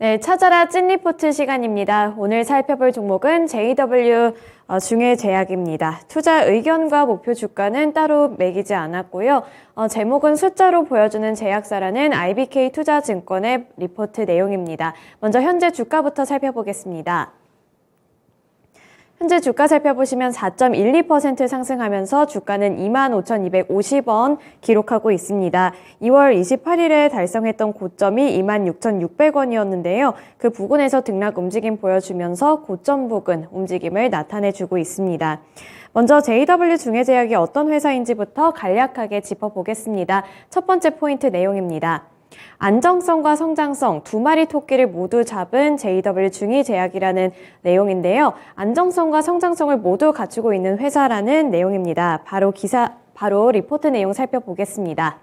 네, 찾아라 찐 리포트 시간입니다. 오늘 살펴볼 종목은 JW 중해제약입니다. 투자 의견과 목표 주가는 따로 매기지 않았고요. 제목은 숫자로 보여주는 제약사라는 IBK 투자증권의 리포트 내용입니다. 먼저 현재 주가부터 살펴보겠습니다. 현재 주가 살펴보시면 4.12% 상승하면서 주가는 25,250원 기록하고 있습니다. 2월 28일에 달성했던 고점이 26,600원이었는데요. 그 부근에서 등락 움직임 보여주면서 고점 부근 움직임을 나타내주고 있습니다. 먼저 JW 중해제약이 어떤 회사인지부터 간략하게 짚어보겠습니다. 첫 번째 포인트 내용입니다. 안정성과 성장성 두 마리 토끼를 모두 잡은 JW 중해제약이라는 내용인데요. 안정성과 성장성을 모두 갖추고 있는 회사라는 내용입니다. 바로 리포트 내용 살펴보겠습니다.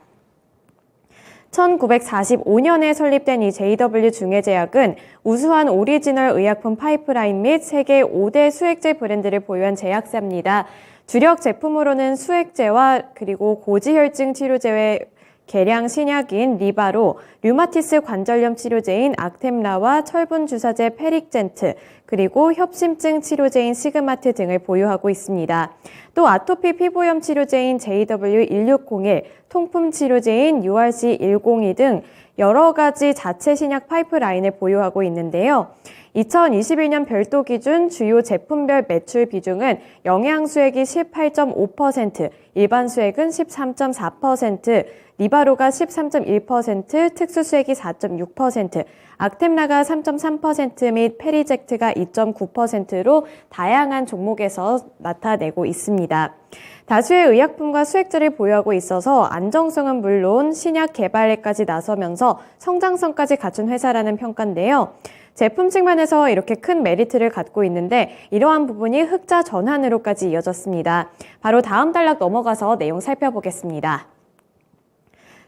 1945년에 설립된 이 JW 중해제약은 우수한 오리지널 의약품 파이프라인 및 세계 5대 수액제 브랜드를 보유한 제약사입니다. 주력 제품으로는 수액제와 그리고 고지혈증 치료제의 개량 신약인 리바로, 류마티스 관절염 치료제인 악템라와 철분 주사제 페릭젠트, 그리고 협심증 치료제인 시그마트 등을 보유하고 있습니다. 또 아토피 피부염 치료제인 JW1601, 통풍 치료제인 URC102 등 여러 가지 자체 신약 파이프라인을 보유하고 있는데요. 2021년 별도 기준 주요 제품별 매출 비중은 영양수액이 18.5%, 일반 수액은 13.4%, 리바로가 13.1%, 특수수액이 4.6%, 악템라가 3.3% 및 페리젝트가 2.9%로 다양한 종목에서 나타내고 있습니다. 다수의 의약품과 수액제를 보유하고 있어서 안정성은 물론 신약 개발에까지 나서면서 성장성까지 갖춘 회사라는 평가인데요. 제품 측면에서 이렇게 큰 메리트를 갖고 있는데 이러한 부분이 흑자 전환으로까지 이어졌습니다. 바로 다음 단락 넘어가서 내용 살펴보겠습니다.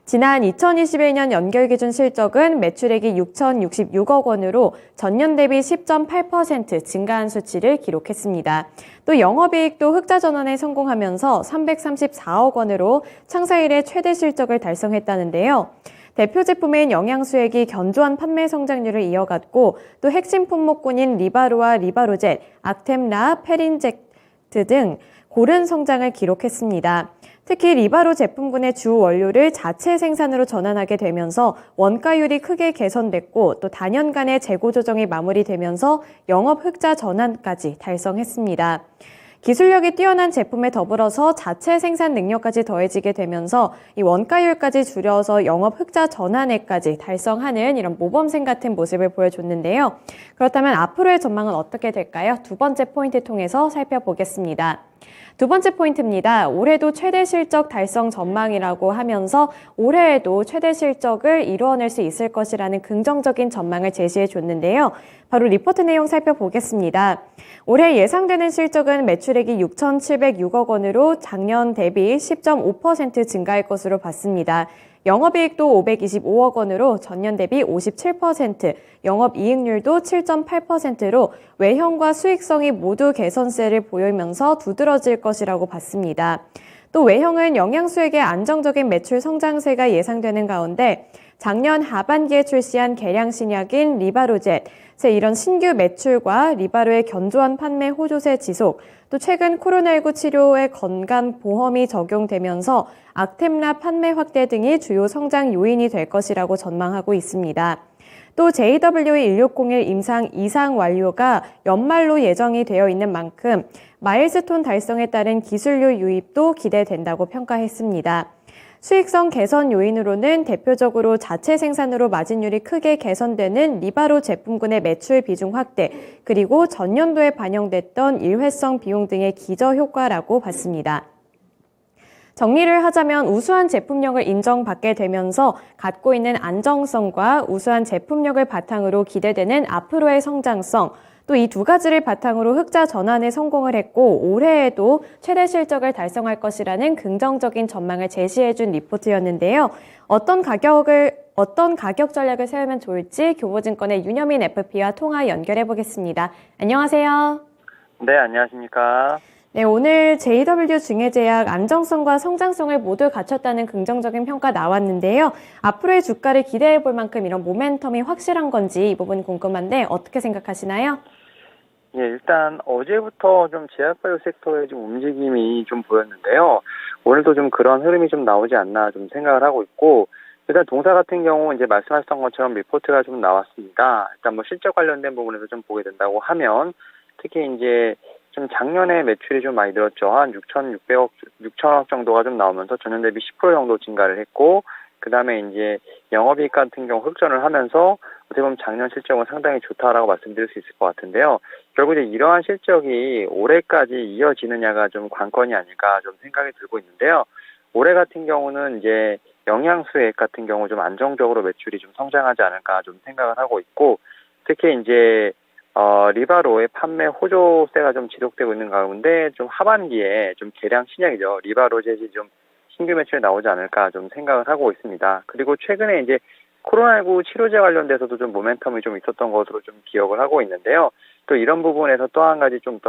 지난 2021년 연결 기준 실적은 매출액이 6,066억 원으로 전년 대비 10.8% 증가한 수치를 기록했습니다. 또 영업이익도 흑자 전환에 성공하면서 334억 원으로 창사 이래 최대 실적을 달성했다는데요. 대표 제품인 영양수액이 견조한 판매 성장률을 이어갔고 또 핵심 품목군인 리바로와 리바로젯, 악템라, 페린젝트 등 고른 성장을 기록했습니다. 특히 리바로 제품군의 주 원료를 자체 생산으로 전환하게 되면서 원가율이 크게 개선됐고 또 단연간의 재고 조정이 마무리되면서 영업 흑자 전환까지 달성했습니다. 기술력이 뛰어난 제품에 더불어서 자체 생산 능력까지 더해지게 되면서 이 원가율까지 줄여서 영업 흑자 전환에까지 달성하는 이런 모범생 같은 모습을 보여줬는데요. 그렇다면 앞으로의 전망은 어떻게 될까요? 두 번째 포인트 통해서 살펴보겠습니다. 두 번째 포인트입니다. 올해도 최대 실적 달성 전망이라고 하면서 올해에도 최대 실적을 이루어낼 수 있을 것이라는 긍정적인 전망을 제시해 줬는데요. 바로 리포트 내용 살펴보겠습니다. 올해 예상되는 실적은 매출액이 6,706억 원으로 작년 대비 10.5% 증가할 것으로 봤습니다. 영업이익도 525억 원으로 전년 대비 57%, 영업이익률도 7.8%로 외형과 수익성이 모두 개선세를 보이면서 두드러질 것이라고 봤습니다. 또 외형은 영양수액의 안정적인 매출 성장세가 예상되는 가운데 작년 하반기에 출시한 개량 신약인 리바로젯, 이런 신규 매출과 리바로의 견조한 판매 호조세 지속, 또 최근 코로나19 치료에 건강보험이 적용되면서 악템라 판매 확대 등이 주요 성장 요인이 될 것이라고 전망하고 있습니다. 또 JW1601 임상 이상 완료가 연말로 예정이 되어 있는 만큼 마일스톤 달성에 따른 기술료 유입도 기대된다고 평가했습니다. 수익성 개선 요인으로는 대표적으로 자체 생산으로 마진율이 크게 개선되는 리바로 제품군의 매출 비중 확대, 그리고 전년도에 반영됐던 일회성 비용 등의 기저 효과라고 봤습니다. 정리를 하자면 우수한 제품력을 인정받게 되면서 갖고 있는 안정성과 우수한 제품력을 바탕으로 기대되는 앞으로의 성장성, 또 이 두 가지를 바탕으로 흑자 전환에 성공을 했고 올해에도 최대 실적을 달성할 것이라는 긍정적인 전망을 제시해준 리포트였는데요. 어떤 가격 전략을 세우면 좋을지 교보증권의 윤여민 FP와 통화 연결해 보겠습니다. 안녕하세요. 네, 안녕하십니까. 네, 오늘 JW 중해제약 안정성과 성장성을 모두 갖췄다는 긍정적인 평가 나왔는데요. 앞으로의 주가를 기대해 볼 만큼 이런 모멘텀이 확실한 건지 이 부분 궁금한데 어떻게 생각하시나요? 예, 일단 어제부터 좀 제약바이오 섹터의 좀 움직임이 좀 보였는데요. 오늘도 좀 그런 흐름이 좀 나오지 않나 좀 생각을 하고 있고, 일단 동사 같은 경우 이제 말씀하셨던 것처럼 리포트가 좀 나왔습니다. 일단 뭐 실적 관련된 부분에서 좀 보게 된다고 하면, 특히 이제 좀 작년에 매출이 좀 많이 늘었죠. 한 6천억 정도가 좀 나오면서 전년 대비 10% 정도 증가를 했고, 그 다음에 이제 영업이익 같은 경우 흑전을 하면서 어떻게 보면 작년 실적은 상당히 좋다라고 말씀드릴 수 있을 것 같은데요. 결국 이제 이러한 실적이 올해까지 이어지느냐가 좀 관건이 아닐까 좀 생각이 들고 있는데요. 올해 같은 경우는 이제 영양수액 같은 경우 좀 안정적으로 매출이 좀 성장하지 않을까 좀 생각을 하고 있고, 특히 이제 리바로의 판매 호조세가 좀 지속되고 있는 가운데 좀 하반기에 좀 개량 신약이죠. 리바로젯이 좀 신규 매출이 나오지 않을까 좀 생각을 하고 있습니다. 그리고 최근에 이제 코로나19 치료제 관련돼서도 좀 모멘텀이 좀 있었던 것으로 좀 기억을 하고 있는데요. 또 이런 부분에서 또 한 가지 좀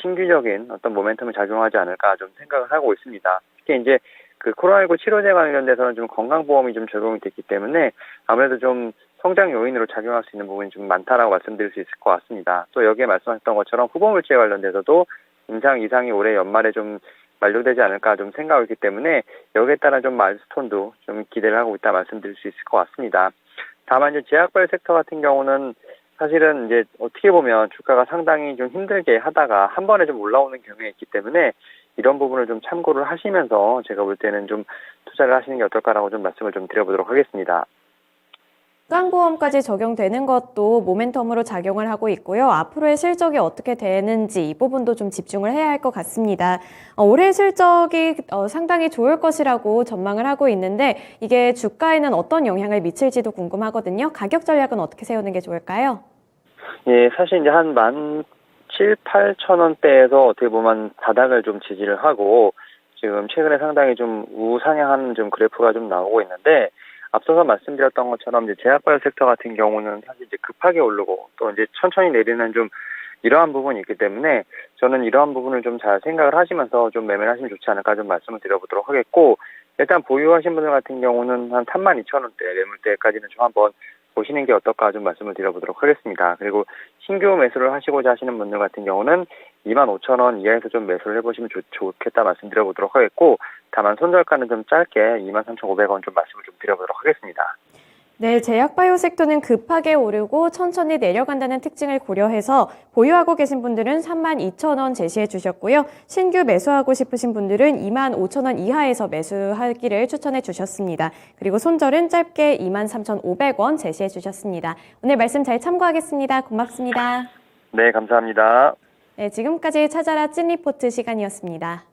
신규적인 어떤 모멘텀이 작용하지 않을까 좀 생각을 하고 있습니다. 특히 이제 그 코로나19 치료제 관련돼서는 좀 건강보험이 좀 적용이 됐기 때문에 아무래도 좀 성장 요인으로 작용할 수 있는 부분이 좀 많다라고 말씀드릴 수 있을 것 같습니다. 또 여기에 말씀하셨던 것처럼 후보물질 관련돼서도 임상 이상이 올해 연말에 좀 만료되지 않을까 좀 생각하기 때문에 여기에 따라 좀 마일스톤도 좀 기대를 하고 있다 말씀드릴 수 있을 것 같습니다. 다만 이제 제약바이오 섹터 같은 경우는 사실은 이제 어떻게 보면 주가가 상당히 좀 힘들게 하다가 한 번에 좀 올라오는 경향이 있기 때문에 이런 부분을 좀 참고를 하시면서 제가 볼 때는 좀 투자를 하시는 게 어떨까라고 좀 말씀을 좀 드려보도록 하겠습니다. 건강보험까지 적용되는 것도 모멘텀으로 작용을 하고 있고요. 앞으로의 실적이 어떻게 되는지 이 부분도 좀 집중을 해야 할 것 같습니다. 올해 실적이 상당히 좋을 것이라고 전망을 하고 있는데 이게 주가에는 어떤 영향을 미칠지도 궁금하거든요. 가격 전략은 어떻게 세우는 게 좋을까요? 예, 사실 이제 한 17,000~18,000원대에서 어떻게 보면 바닥을 좀 지지를 하고 지금 최근에 상당히 좀 우상향하는 좀 그래프가 좀 나오고 있는데, 앞서서 말씀드렸던 것처럼 이제 제약바이오 섹터 같은 경우는 사실 이제 급하게 오르고 또 이제 천천히 내리는 좀 이러한 부분이 있기 때문에 저는 이러한 부분을 좀 잘 생각을 하시면서 좀 매매를 하시면 좋지 않을까 좀 말씀을 드려보도록 하겠고, 일단 보유하신 분들 같은 경우는 한 32,000원대 매물대까지는 좀 한번 보시는 게 어떨까 좀 말씀을 드려보도록 하겠습니다. 그리고 신규 매수를 하시고자 하시는 분들 같은 경우는 25,000원 이하에서 좀 매수를 해보시면 좋겠다 말씀드려보도록 하겠고, 다만 손절가는 좀 짧게 23,500원 좀 말씀을 좀 드려보도록 하겠습니다. 네, 제약바이오 섹터는 급하게 오르고 천천히 내려간다는 특징을 고려해서 보유하고 계신 분들은 32,000원 제시해 주셨고요. 신규 매수하고 싶으신 분들은 25,000원 이하에서 매수하기를 추천해 주셨습니다. 그리고 손절은 짧게 23,500원 제시해 주셨습니다. 오늘 말씀 잘 참고하겠습니다. 고맙습니다. 네, 감사합니다. 네, 지금까지 찾아라 찐리포트 시간이었습니다.